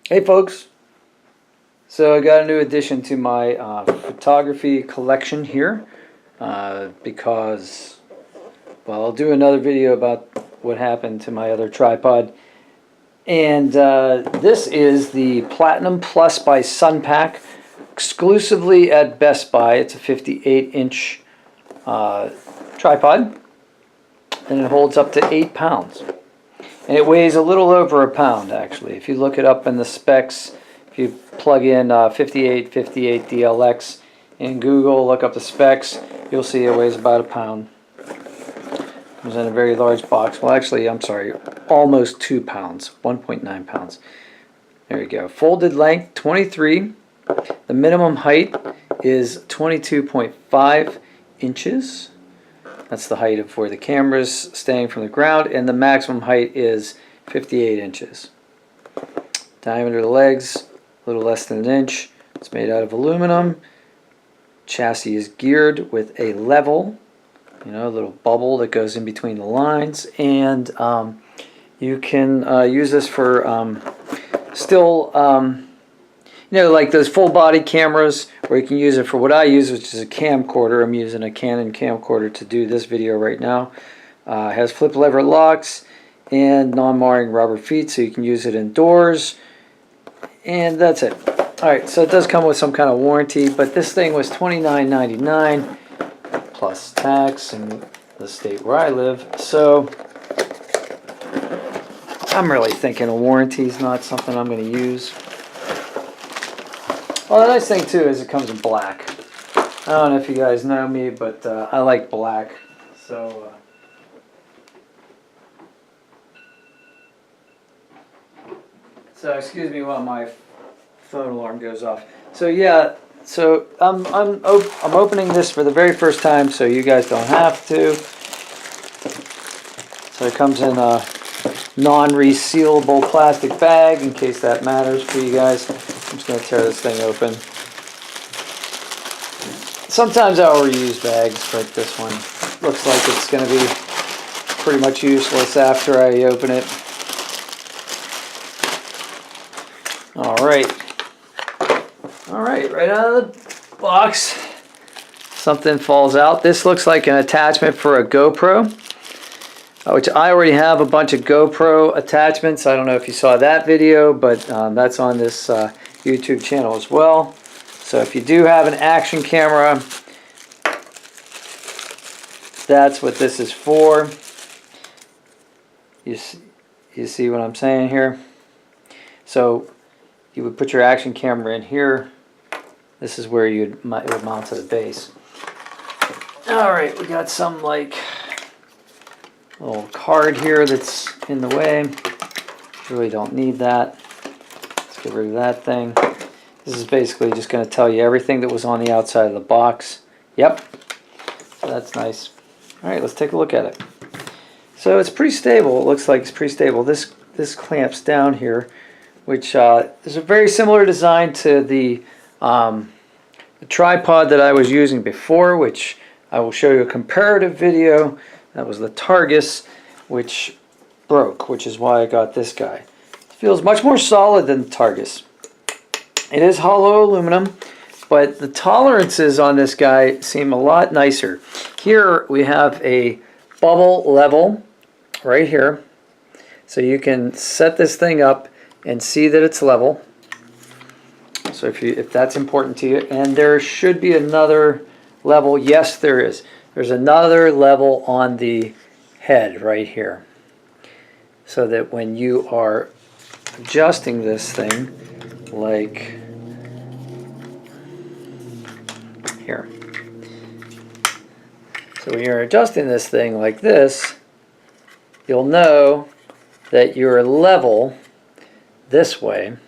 Hey folks, so I got a new addition to my photography collection here because, well, I'll do another video about what happened to my other tripod. And this is the Platinum Plus by Sunpack, exclusively at Best Buy. It's a 58-inch tripod, and it holds up to 8 pounds. And it weighs a little over a pound, actually. If you look it up in the specs, if you plug in 5858 DLX in Google, look up the specs, you'll see it weighs about a pound. It was in a very large box. Well, actually, I'm sorry, almost 2 pounds, 1.9 pounds. There you go. Folded length, 23. The minimum height is 22.5 inches. That's the height of where the camera's staying from the ground, and the maximum height is 58 inches. Diameter of the legs, a little less than an inch. It's made out of aluminum. Chassis is geared with a level, a little bubble that goes in between the lines, and you can use this for like those full body cameras, or you can use it for what I use, which is a camcorder. I'm using a Canon camcorder to do this video right now. It has flip lever locks and non-marring rubber feet, so you can use it indoors. And that's it. Alright, so it does come with some kind of warranty, but this thing was $29.99 plus tax in the state where I live. So I'm really thinking a warranty is not something I'm going to use. Well, the nice thing too is it comes in black. I don't know if you guys know me, but I like black. So excuse me while my phone alarm goes off. So yeah, so I'm opening this for the very first time, so you guys don't have to. So it comes in a non-resealable plastic bag in case that matters for you guys. I'm just going to tear this thing open. Sometimes I'll reuse bags, but this one looks like it's going to be pretty much useless after I open it. Alright, right out of the box, something falls out. This looks like an attachment for a GoPro, which I already have a bunch of GoPro attachments. I don't know if you saw that video, but that's on this YouTube channel as well. So if you do have an action camera, that's what this is for. You see what I'm saying here? So you would put your action camera in here. This is where it would mount to the base. Alright, we got some like little card here that's in the way. Really don't need that. Let's get rid of that thing. This is basically just going to tell you everything that was on the outside of the box. Yep. So that's nice. Alright, let's take a look at it. So it's pretty stable. It looks like it's pretty stable. This clamps down here, which is a very similar design to the tripod that I was using before, which I will show you a comparative video. That was the Targus, which broke, which is why I got this guy. It feels much more solid than the Targus. It is hollow aluminum, but the tolerances on this guy seem a lot nicer. Here we have a bubble level right here, so you can set this thing up and see that it's level. So if that's important to you, and there should be another level. Yes, there is. There's another level on the head right here, so that when you are adjusting this thing, like here, so when you're adjusting this thing like this, you'll know that you're level this way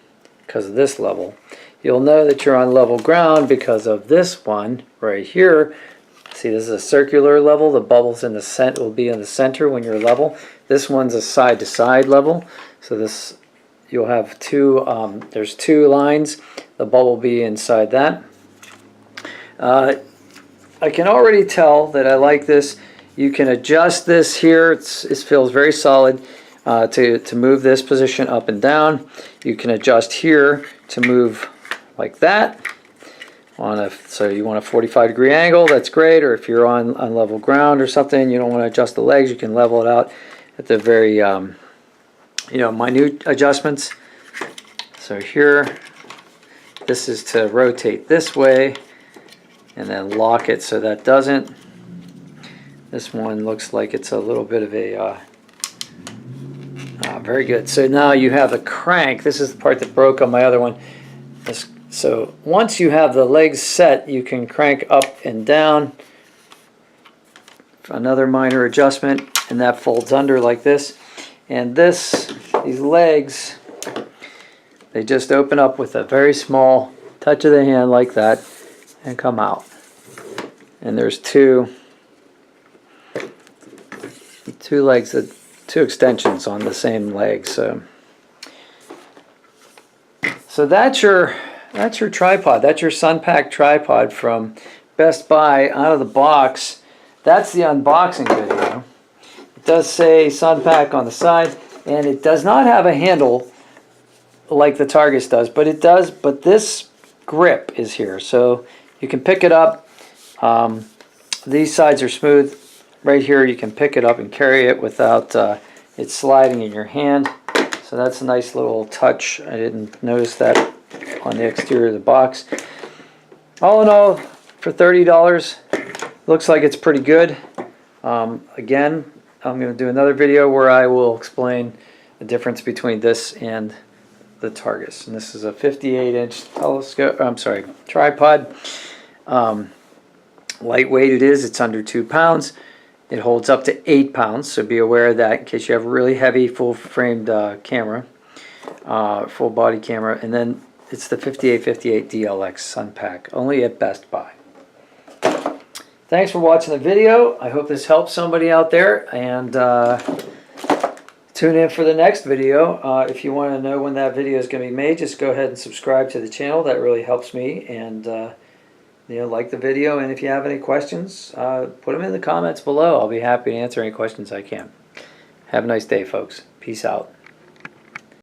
because of this level. You'll know that you're on level ground because of this one right here. See, this is a circular level. The bubbles in the center will be in the center when you're level. This one's a side-to-side level. So this, you'll have two. There's two lines. The bubble will be inside that. I can already tell that I like this. You can adjust this here. It feels very solid. to move this position up and down. You can adjust here to move like that. So you want a 45-degree angle, that's great. Or if you're on level ground or something, you don't want to adjust the legs, you can level it out at the very minute adjustments. So here, this is to rotate this way and then lock it so that doesn't. This one looks like it's a little bit of a very good. So now you have the crank. This is the part that broke on my other one. So once you have the legs set, you can crank up and down. Another minor adjustment, and that folds under like this. And these legs, they just open up with a very small touch of the hand like that and come out. And there's two legs, two extensions on the same leg. So that's your tripod. That's your Sunpack tripod from Best Buy out of the box. That's the unboxing video. It does say Sunpack on the side, and it does not have a handle like the Targus does, but it does. But this grip is here, so you can pick it up. These sides are smooth. Right here, you can pick it up and carry it without it sliding in your hand. So that's a nice little touch. I didn't notice that on the exterior of the box. All in all, for $30, looks like it's pretty good. Again, I'm going to do another video where I will explain the difference between this and the Targus. And this is a 58-inch tripod. Lightweight it is. It's under 2 pounds. It holds up to 8 pounds, so be aware of that in case you have a really heavy full-framed camera, full body camera. And then it's the 5858 DLX Sunpack, only at Best Buy. Thanks for watching the video. I hope this helps somebody out there, and tune in for the next video. If you want to know when that video is going to be made, just go ahead and subscribe to the channel. That really helps me, and like the video. And if you have any questions, put them in the comments below. I'll be happy to answer any questions I can. Have a nice day, folks. Peace out.